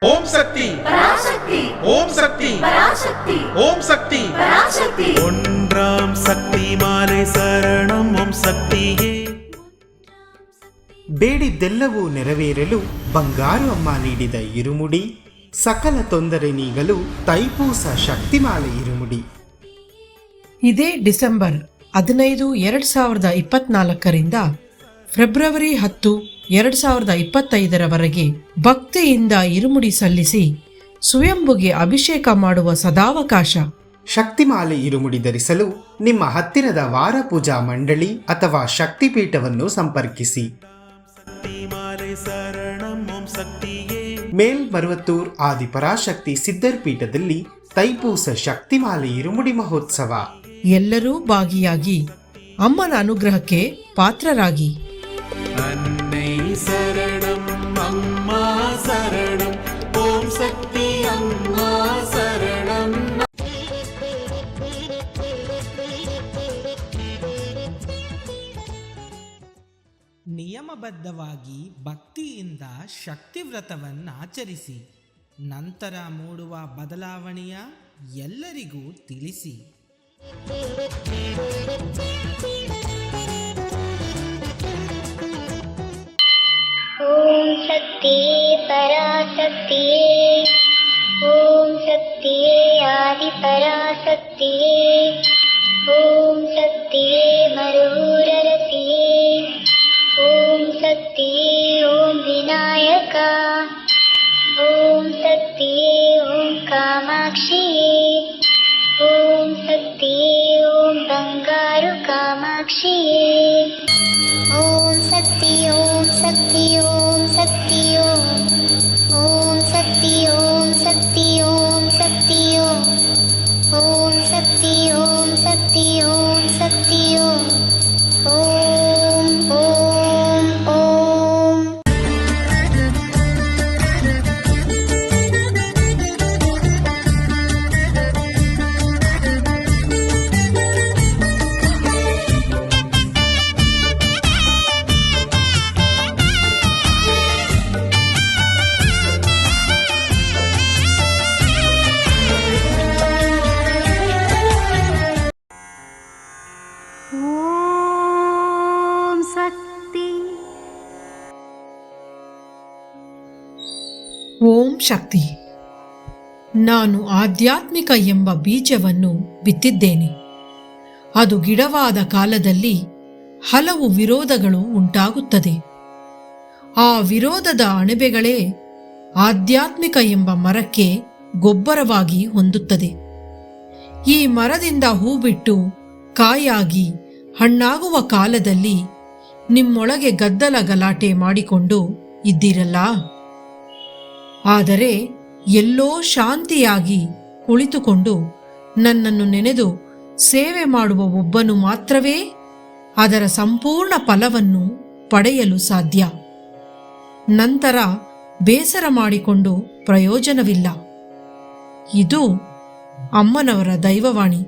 ಓಂ ಶಕ್ತಿ பராசக்தி ஓம் சக்தி பராசக்தி ஓம் சக்தி பராசக்தி ஒன்றாம் சக்தி மாலை சரணம் ಓಂ ಶಕ್ತಿಯೇ. ಬೇಡಿದ್ದೆಲ್ಲವೂ ನೆರವೇರಲು ಬಂಗಾರು ಅಮ್ಮ ನೀಡಿದ ಇರುಮುಡಿ, ಸಕಲ ತೊಂದರೆ ನೀಗಲು ತೈಪೂಸ ಶಕ್ತಿಮಾಲೆ ಇರುಮುಡಿ. ಇದೇ ಡಿಸೆಂಬರ್ 15, 2024ರಿಂದ ಫೆಬ್ರವರಿ 10, 2025ರವರೆಗೆ ಭಕ್ತಿಯಿಂದ ಇರುಮುಡಿ ಸಲ್ಲಿಸಿ ಸ್ವಯಂಭುಗೆ ಅಭಿಷೇಕ ಮಾಡುವ ಸದಾವಕಾಶ. ಶಕ್ತಿಮಾಲೆ ಇರುಮುಡಿ ಧರಿಸಲು ನಿಮ್ಮ ಹತ್ತಿರದ ವಾರ ಪೂಜಾ ಮಂಡಳಿ ಅಥವಾ ಶಕ್ತಿಪೀಠವನ್ನು ಸಂಪರ್ಕಿಸಿ. ಮಾಲೆ ಶರಣಂ ಓಂ ಶಕ್ತಿಯೇ. ಮೇಲ್ಮರುವತ್ತೂರ್ ಆದಿಪರಾಶಕ್ತಿ ಸಿದ್ಧರ್ ಪೀಠದಲ್ಲಿ ತೈಪೂಸ ಶಕ್ತಿಮಾಲೆ ಇರುಮುಡಿ ಮಹೋತ್ಸವ. ಎಲ್ಲರೂ ಭಾಗಿಯಾಗಿ ಅಮ್ಮನ ಅನುಗ್ರಹಕ್ಕೆ ಪಾತ್ರರಾಗಿ. ಅನ್ನೈ ಶರಣಂ ಅಮ್ಮ ಶರಣಂ ಓಂ ಶಕ್ತಿ ಅಮ್ಮ ಶರಣಂ. ನಿಯಮಬದ್ಧವಾಗಿ ಭಕ್ತಿಯಿಂದ ಶಕ್ತಿವ್ರತವನ್ನಾಚರಿಸಿ ನಂತರ ಮೂಡುವ ಬದಲಾವಣೆಯ ಎಲ್ಲರಿಗೂ ತಿಳಿಸಿ. ಓಂ ಶಕ್ತಿಯೇ ಪರಾಶಕ್ತಿಯೇ, ಓಂ ಶಕ್ತಿಯೇ ಆದಿಪರಾಶಕ್ತಿಯೇ, ಓಂ ಶಕ್ತಿಯೇ ಮರುರರಸಿಯೇ, ಓಂ ಶಕ್ತಿಯೇ ಓಂ ವಿನಾಯಕ, ಓಂ ಶಕ್ತಿಯೇ ಓಂ ಕಾಮಾಕ್ಷಿಯೇ, ಓಂ ಶಕ್ತಿಯೇ ಓಂ ಬಂಗಾರು ಕಾಮಾಕ್ಷಿಯೇ. ಓಂ ಶಕ್ತಿ ಓಂ ಶಕ್ತಿ ಓಂ ಶಕ್ತಿ ಓಂ, ಓಂ ಶಕ್ತಿ ಓಂ ಶಕ್ತಿ ಓಂ ಶಕ್ತಿ ಓಂ, ಓಂ ಶಕ್ತಿ ಓಂ ಶಕ್ತಿ ಓಂ ಶಕ್ತಿ ಓಂ, ಓಂ ಓಂ ಓಂ. ಓಂ ಶಕ್ತಿ. ಓಂ ಶಕ್ತಿ. ನಾನು ಆಧ್ಯಾತ್ಮಿಕ ಎಂಬ ಬೀಜವನ್ನು ಬಿತ್ತಿದ್ದೇನೆ. ಅದು ಗಿಡವಾದ ಕಾಲದಲ್ಲಿ ಹಲವು ವಿರೋಧಗಳು ಉಂಟಾಗುತ್ತದೆ. ಆ ವಿರೋಧದ ಅಣಬೆಗಳೇ ಆಧ್ಯಾತ್ಮಿಕ ಎಂಬ ಮರಕ್ಕೆ ಗೊಬ್ಬರವಾಗಿ ಹೊಂದುತ್ತದೆ. ಈ ಮರದಿಂದ ಹೂ ಬಿಟ್ಟು ಕಾಯಾಗಿ ಹಣ್ಣಾಗುವ ಕಾಲದಲ್ಲಿ ನಿಮ್ಮೊಳಗೆ ಗದ್ದಲ ಗಲಾಟೆ ಮಾಡಿಕೊಂಡು ಇದ್ದಿರಲ್ಲ. ಆದರೆ ಎಲ್ಲೋ ಶಾಂತಿಯಾಗಿ ಕುಳಿತುಕೊಂಡು ನನ್ನನ್ನು ನೆನೆದು ಸೇವೆ ಮಾಡುವ ಒಬ್ಬನು ಮಾತ್ರವೇ ಅದರ ಸಂಪೂರ್ಣ ಫಲವನ್ನು ಪಡೆಯಲು ಸಾಧ್ಯ. ನಂತರ ಬೇಸರ ಮಾಡಿಕೊಂಡು ಪ್ರಯೋಜನವಿಲ್ಲ. ಇದು ಅಮ್ಮನವರ ದೈವವಾಣಿ.